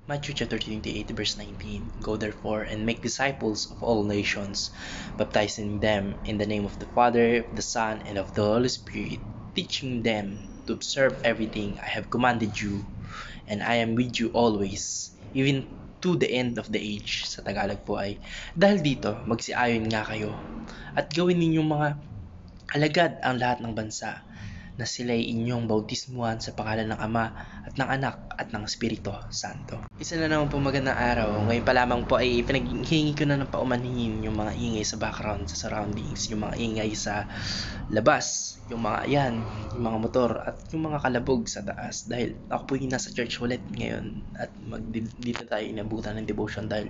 Matthew chapter 28 verse 19. Go therefore and make disciples of all nations, baptizing them in the name of the Father, of the Son, and of the Holy Spirit, teaching them to observe everything I have commanded you, and I am with you always, even to the end of the age. Sa Tagalog po ay, dahil dito, magsiayon nga kayo, at gawin ninyong mga alagad ang lahat ng bansa, na sila'y inyong bautismuhan sa pangalan ng Ama at ng Anak at ng Espiritu Santo. Isa na naman po magandang araw. Ngayon pa lamang po ay pinaghihingi ko na ng paumanhin yung mga ingay sa background, sa surroundings, yung mga ingay sa labas, yung mga yung mga motor at yung mga kalabog sa taas. Dahil ako po yung nasa church ulit ngayon at dito tayo inabutan ng devotion dahil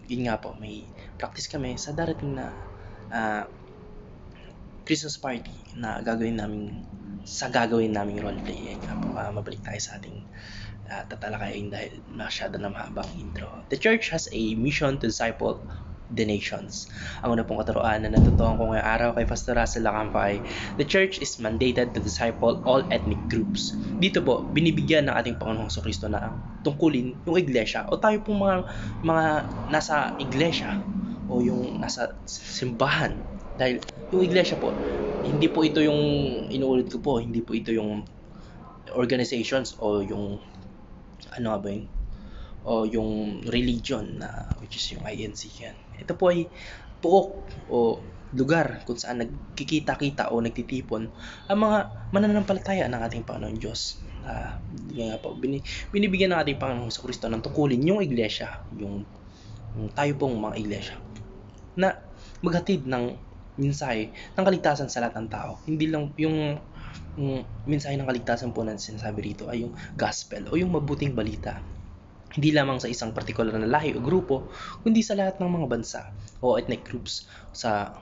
yun nga po, may practice kami sa darating na Christmas party na gagawin naming roleplay. Mabalik tayo sa ating tatalakayin dahil masyado na mahabang intro. The church has a mission to disciple the nations. Ang una pong katuroan na natutuhan ko ngayong araw kay Pastor Russell Lacampay, the church is mandated to disciple all ethnic groups. Dito po, binibigyan ng ating Panginoong Jesucristo na tungkulin yung iglesia o tayo pong mga nasa iglesia o yung nasa simbahan. Dahil yung iglesia po, hindi po ito yung inuulit ko po, hindi po ito yung organizations o yung o yung religion na which is yung INC yan. Ito po ay puok o lugar kung saan nagkikita-kita o nagtitipon ang mga mananampalataya ng ating Panginoon Diyos. Nga po, binibigyan ng ating Panginoong Jesucristo ng tungkulin yung iglesia, yung tayo pong mga iglesia na maghatid ng mensahe ng kaligtasan sa lahat ng tao. Hindi lang yung mensahe ng kaligtasan po na sinasabi rito ay yung gospel o yung mabuting balita. Hindi lamang sa isang partikular na lahi o grupo, kundi sa lahat ng mga bansa o ethnic groups sa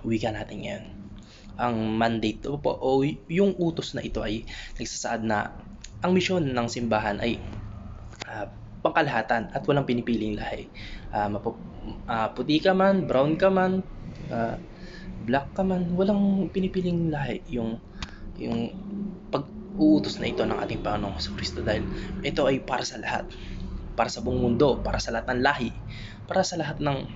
wika natin ngayon. Ang mandate po o yung utos na ito ay nagsasaad na ang misyon ng simbahan ay pangkalahatan at walang pinipiling lahi. Puti ka man, brown ka man, black ka man, walang pinipiling lahi yung pag-uutos na ito ng ating Panginoong Jesucristo dahil ito ay para sa lahat, para sa buong mundo, para sa lahat ng lahi, para sa lahat ng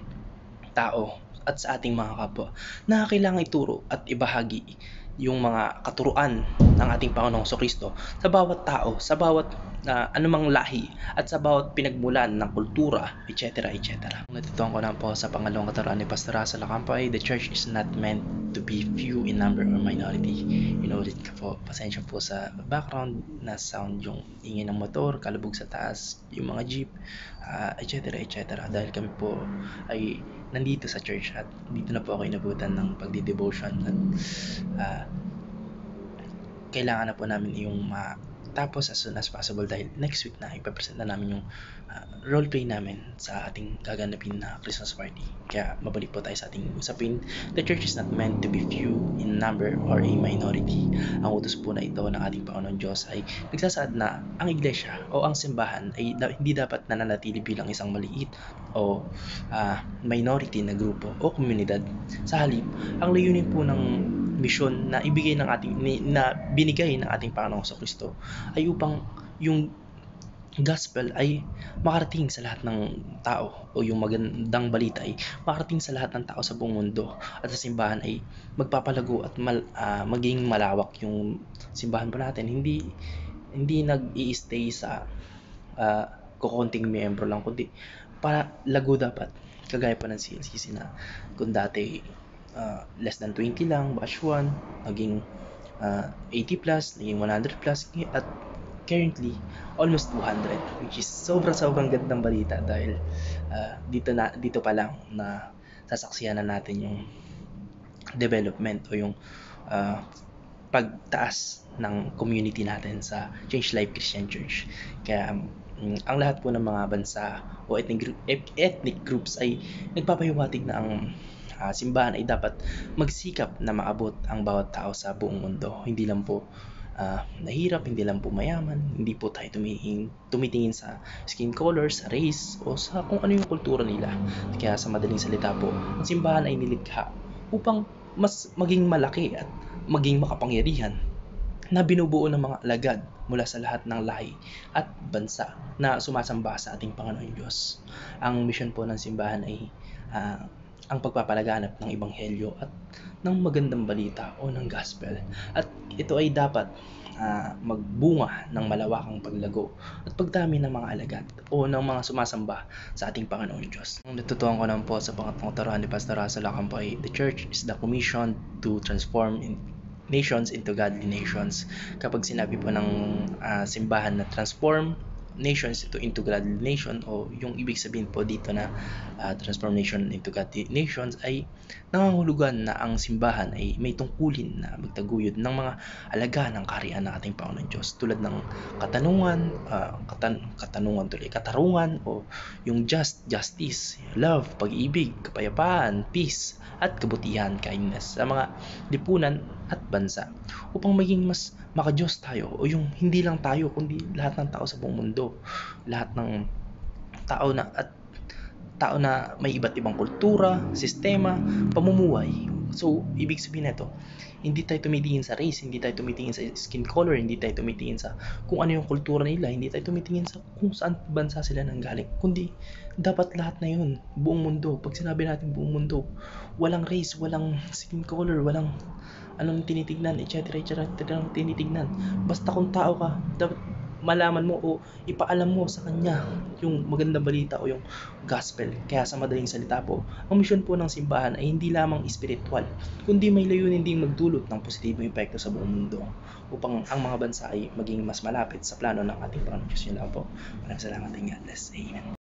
tao at sa ating mga kapwa na kailangan ituro at ibahagi yung mga katuruan ng ating Panginoong Jesucristo sa bawat tao, sa bawat anumang lahi at sa bawat pinagmulan ng kultura, etc. etc. Natutuhan ko na po sa pangalawang katuruan ni Pastor Russell Lacampay, the church is not meant to be few in number or minority. Inulit ko po, pasensya po sa background na sound, yung ingay ng motor, kalabog sa taas, yung mga jeep, etc. etc. Dahil kami po ay nandito sa church at dito na po ako inabutan ng pagdi-devotion at kailangan na po namin yung tapos as soon as possible dahil next week na ipapresent na namin yung roleplay namin sa ating gaganapin na Christmas party. Kaya mabalik po tayo sa ating usapin. The church is not meant to be few in number or a minority. Ang utos po na ito ng ating Panginoon Diyos ay nagsasaad na ang iglesia o ang simbahan ay hindi dapat nananatili bilang isang maliit o minority na grupo o komunidad. Sa halip, ang layunin po ng misyon na binigay ng ating Panginoong Jesucristo ay upang yung gospel ay makarating sa lahat ng tao o yung magandang balita ay makarating sa lahat ng tao sa buong mundo at sa simbahan ay magpapalago at maging malawak yung simbahan po natin. Hindi nag-i-stay sa kukunting miyembro lang kundi para lago dapat kagaya pa ng CLCC na kung dati less than 20 lang, batch 1, naging 80 plus, naging 100 plus, at currently almost 200, which is sobrang gandang balita dahil dito pa lang na sasaksihan na natin yung development o yung pagtaas ng community natin sa Change Life Christian Church. Kaya ang lahat po ng mga bansa o ethnic groups ay nagpapahiwatig na ang simbahan ay dapat magsikap na maabot ang bawat tao sa buong mundo. Hindi lang po nahirap, hindi lang po mayaman, hindi po tayo tumitingin sa skin color, sa race, o sa kung ano yung kultura nila. Kaya sa madaling salita po, ang simbahan ay nilikha upang mas maging malaki at maging makapangyarihan na binubuo ng mga alagad mula sa lahat ng lahi at bansa na sumasamba sa ating Panginoon Diyos. Ang misyon po ng simbahan ay ang pagpapalaganap ng Ebanghelyo at ng magandang balita o ng gospel. At ito ay dapat magbunga ng malawakang paglago at pagdami ng mga alagad o ng mga sumasamba sa ating Panginoon Diyos. Ang natutuhan ko naman po sa pangatlong taruhan ni Pastor Russell Acampo ay the church is the commission to transform nations into godly nations. Kapag sinabi po ng simbahan na transform nations into godly nation, o yung ibig sabihin po dito na transformation into godly nations ay nangangahulugan na ang simbahan ay may tungkulin na magtaguyod ng mga alaga ng kaharian ng ating Panginoon Diyos, tulad ng katarungan o yung justice, love, pag-ibig, kapayapaan, peace at kabutihan, kindness sa mga lipunan at bansa, upang maging mas maka-Diyos tayo, o yung hindi lang tayo kundi lahat ng tao sa buong mundo, lahat ng tao na may iba't ibang kultura, sistema, pamumuhay. So, ibig sabihin nito, hindi tayo tumitingin sa race, hindi tayo tumitingin sa skin color, hindi tayo tumitingin sa kung ano yung kultura nila, hindi tayo tumitingin sa kung saan bansa sila nanggaling, kundi dapat lahat na yun, buong mundo. Pag sinabi natin buong mundo, walang race, walang skin color, walang anong tinitignan, etc. tinitignan. Basta kung tao ka, dapat malaman mo o ipaalam mo sa kanya yung magandang balita o yung gospel. Kaya sa madaling salita po, ang misyon po ng simbahan ay hindi lamang espiritual, kundi may layunin ding magdulot ng positibong epekto sa buong mundo upang ang mga bansa ay maging mas malapit sa plano ng ating Panginoon Diyos. Yun lang po. Maraming salamat and God bless. Amen.